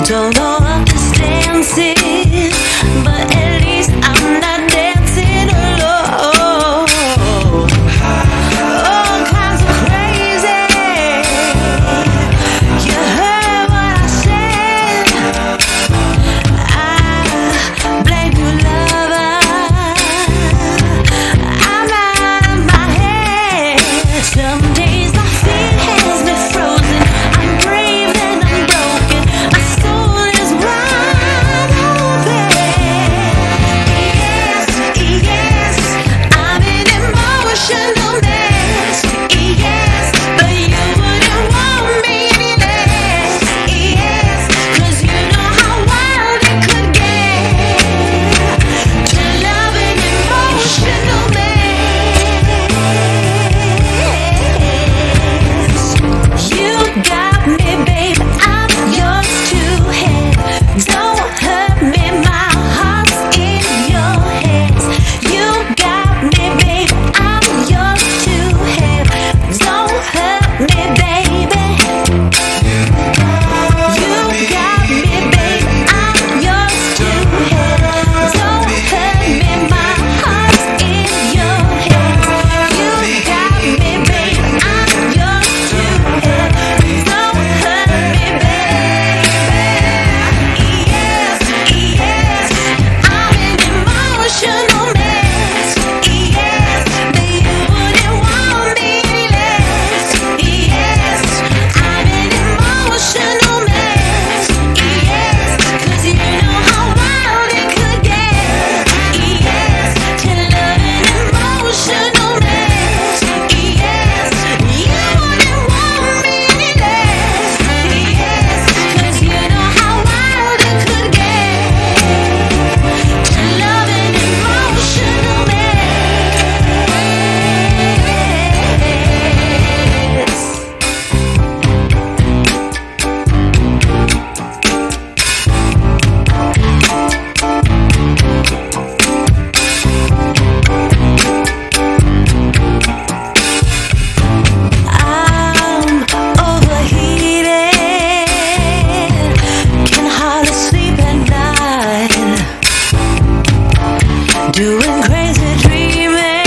Don't know what this dance is, but at least I'm not dancing alone. All kinds of crazy. You heard what I said. I blame you, lover. I'm out of my head. Some days my feet has me frozen. I'm brave and I'm broken. My soul is wide open. Yes, yes, I'm an emotional mess. Yes, but you wouldn't want me any less. Yes, 'cause you know how wild it could get to love an emotional mess. You got me, babe, I'm yours to have. Don't hurt me, my heart's in your hands. You got me, babe, I'm yours to have. Don't hurt me, baby. You got me, babe, I'm yours to have. Don't hurt me, my heart's in your hands. You got me, babe, I'm yours to have. Don't hurt me, baby. Yes, yes, I'm an emotional mess. Yes, but you wouldn't want me any less. Yes, I'm an emotional mess. Yes, 'cause you know how wild it could get. Yes, to love an emotional mess. Yes, you wouldn't want me any less. Yes, 'cause you know how wild it could get. To love an emotional mess. I'm overheated, can hardly sleep at night, doing crazy dreaming.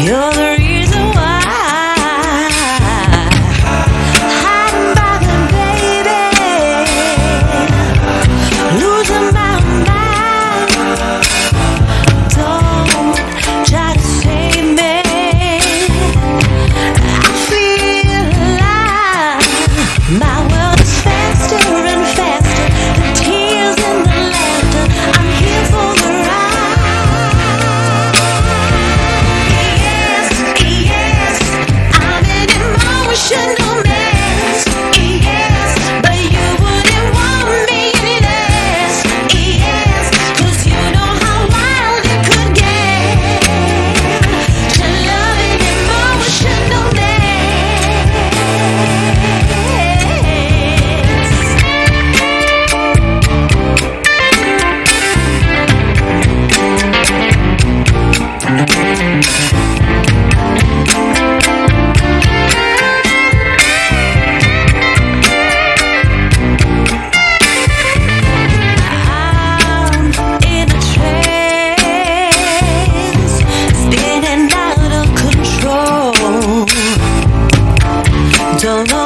You're the reason why. Hiding by the baby, losing my mind. Don't try to save me. I feel alive. My world is faster and faster. The tears and the laughter. I'm here for the ride. Yes, yes, I'm an emotional mess. Yes, but you wouldn't want me any less. Yes, 'cause you know how wild it could get to love an emotional mess. I'm in a trance, spinning out of control. Don't know